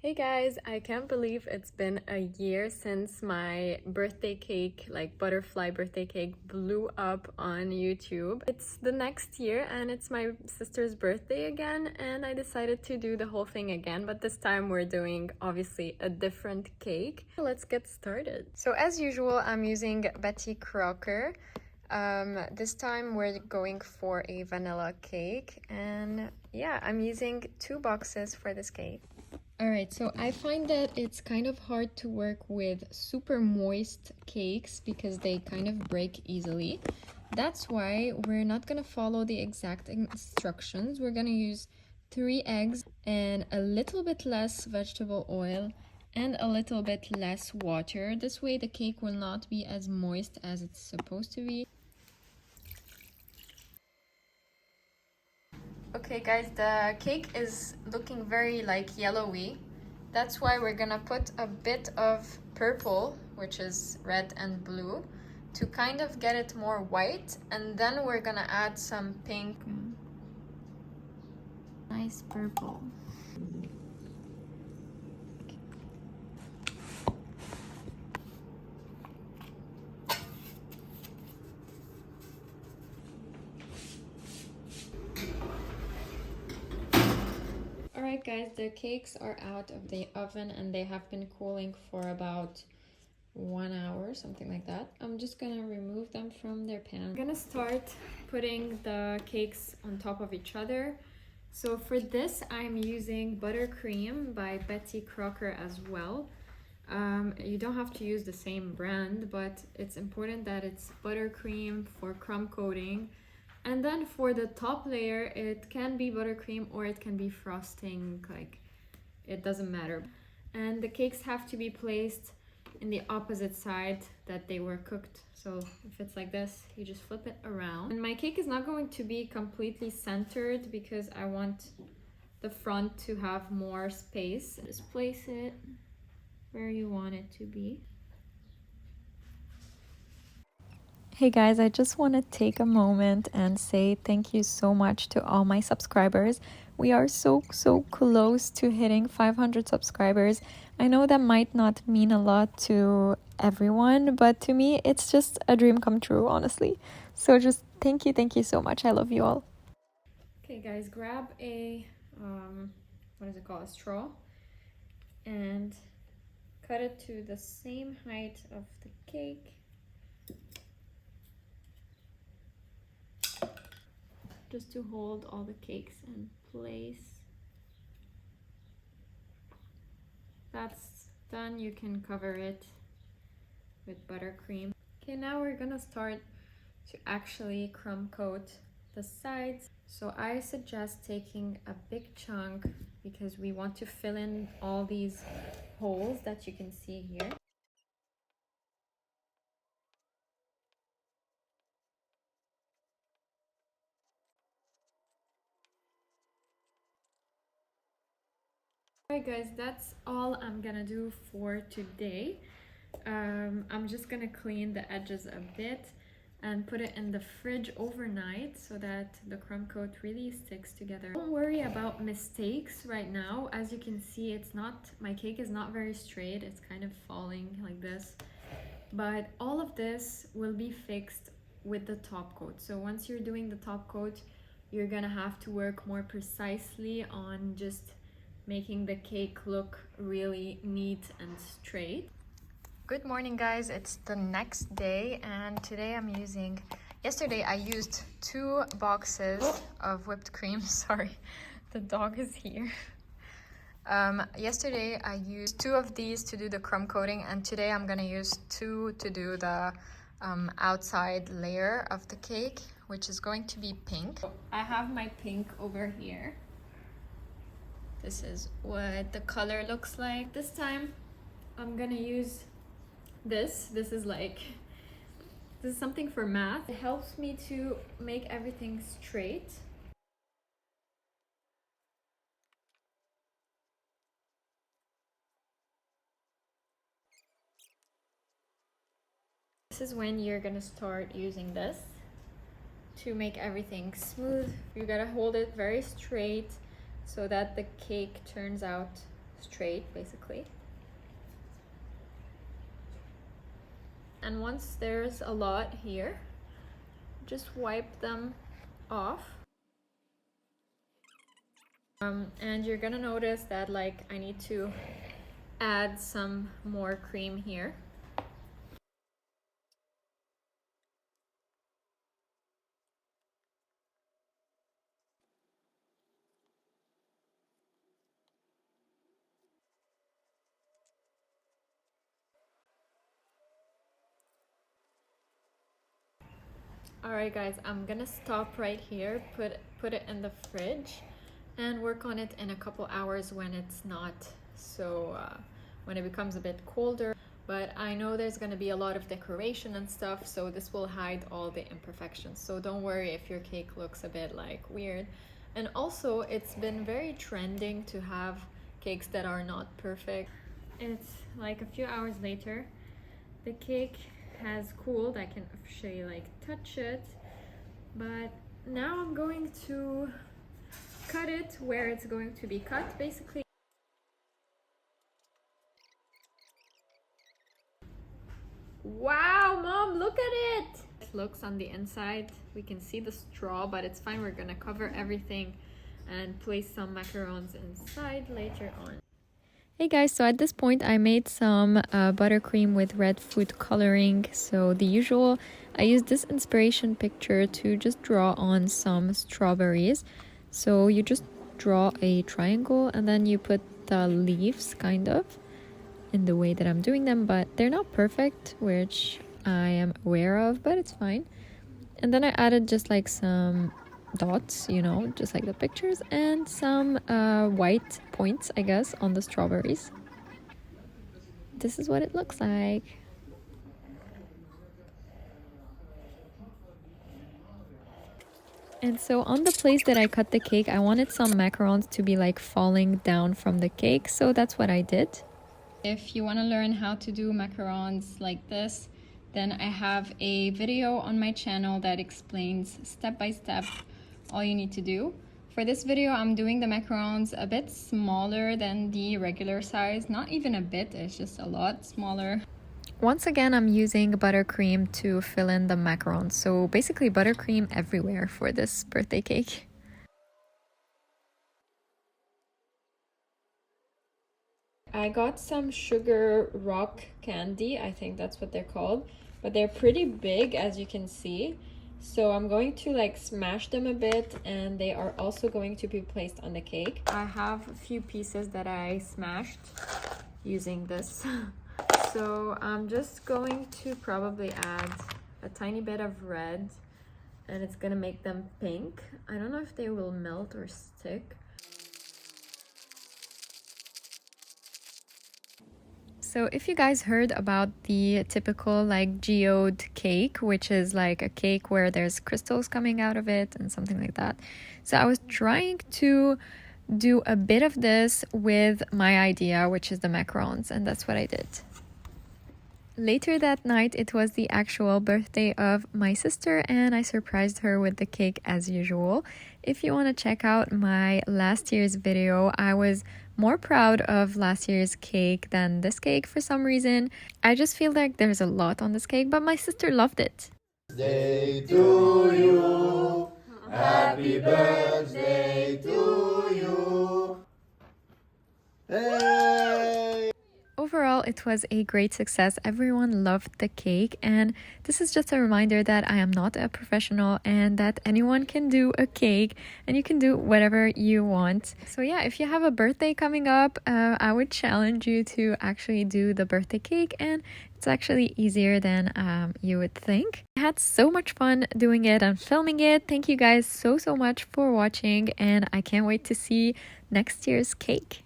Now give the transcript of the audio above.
Hey guys, I can't believe it's been a year since my birthday cake, like butterfly birthday cake, blew up on YouTube. It's the next year and it's my sister's birthday again, and I decided to do the whole thing again, but this time we're doing obviously a different cake. Let's get started. So as usual, I'm using Betty Crocker. This time we're going for a vanilla cake, and yeah, I'm using 2 boxes for this cake. Alright, so I find that it's kind of hard to work with super moist cakes because they kind of break easily. That's why we're not gonna follow the exact instructions. We're gonna use 3 eggs and a little bit less vegetable oil and a little bit less water. This way the cake will not be as moist as it's supposed to be. Okay guys, the cake is looking very like yellowy. That's why we're gonna put a bit of purple, which is red and blue, to kind of get it more white, and then we're gonna add some pink. Nice purple. Alright guys, the cakes are out of the oven and they have been cooling for about 1 hour, something like that. I'm just gonna remove them from their pan. I'm gonna start putting the cakes on top of each other. So for this, I'm using Buttercream by Betty Crocker as well. You don't have to use the same brand, but it's important that it's Buttercream for crumb coating. And then for the top layer, it can be buttercream or it can be frosting, like it doesn't matter. And the cakes have to be placed in the opposite side that they were cooked. So if it's like this, you just flip it around. And my cake is not going to be completely centered because I want the front to have more space. Just place it where you want it to be. Hey guys, I just want to take a moment and say thank you so much to all my subscribers. We are so close to hitting 500 subscribers. I know that might not mean a lot to everyone, but to me it's just a dream come true, honestly. So just thank you so much. I love you all. Okay guys, grab a what is it called, a straw, and cut it to the same height of the cake. Just to hold all the cakes in place. That's done. You can cover it with buttercream. Okay, now we're gonna start to actually crumb coat the sides. So I suggest taking a big chunk because we want to fill in all these holes that you can see here. Alright guys, that's all I'm gonna do for today. I'm just gonna clean the edges a bit and put it in the fridge overnight so that the crumb coat really sticks together. Don't worry about mistakes right now. As you can see, my cake is not very straight. It's kind of falling like this. But all of this will be fixed with the top coat. So once you're doing the top coat, you're gonna have to work more precisely on just making the cake look really neat and straight. Good morning guys, it's the next day and today yesterday I used 2 boxes of whipped cream. Sorry, the dog is here. Yesterday I used 2 of these to do the crumb coating, and today I'm gonna use 2 to do the outside layer of the cake, which is going to be pink. I have my pink over here. This is what the color looks like. This time I'm gonna use this is something for math. It helps me to make everything straight. This is when you're gonna start using this to make everything smooth. You gotta hold it very straight so that the cake turns out straight basically. And once there's a lot here, just wipe them off. And you're gonna notice that like I need to add some more cream here. Alright guys, I'm gonna stop right here, put it in the fridge and work on it in a couple hours when it's not so when it becomes a bit colder. But I know there's gonna be a lot of decoration and stuff, so this will hide all the imperfections, so don't worry if your cake looks a bit like weird. And also it's been very trending to have cakes that are not perfect. It's like a few hours later, the cake has cooled. I can actually like touch it, but now I'm going to cut it where it's going to be cut basically. Wow, Mom, look at it! It looks on the inside. We can see the straw, but it's fine. We're gonna cover everything and place some macarons inside later on. Hey guys, so at this point I made some buttercream with red food coloring. So the usual, I used this inspiration picture to just draw on some strawberries. So you just draw a triangle and then you put the leaves kind of in the way that I'm doing them, but they're not perfect, which I am aware of, but it's fine. And then I added just like some dots, you know, just like the pictures, and some white points, I guess, on the strawberries. This is what it looks like. And so on the place that I cut the cake, I wanted some macarons to be like falling down from the cake, so that's what I did. If you want to learn how to do macarons like this, then I have a video on my channel that explains step by step all you need to do. For this video, I'm doing the macarons a bit smaller than the regular size. Not even a bit, it's just a lot smaller. Once again, I'm using buttercream to fill in the macarons. So basically buttercream everywhere for this birthday cake. I got some sugar rock candy, I think that's what they're called, but they're pretty big as you can see. So I'm going to like smash them a bit, and they are also going to be placed on the cake. I have a few pieces that I smashed using this. So I'm just going to probably add a tiny bit of red, and it's gonna make them pink. I don't know if they will melt or stick. So if you guys heard about the typical like geode cake, which is like a cake where there's crystals coming out of it and something like that. So I was trying to do a bit of this with my idea, which is the macarons, and that's what I did. Later that night, it was the actual birthday of my sister, and I surprised her with the cake as usual. If you want to check out my last year's video, I was more proud of last year's cake than this cake for some reason. I just feel like there's a lot on this cake, but my sister loved it. Birthday to you, happy birthday to you. Hey! Overall, it was a great success. Everyone loved the cake, and this is just a reminder that I am not a professional and that anyone can do a cake and you can do whatever you want. So yeah, if you have a birthday coming up, I would challenge you to actually do the birthday cake, and it's actually easier than you would think. I had so much fun doing it and filming it. Thank you guys so much for watching, and I can't wait to see next year's cake.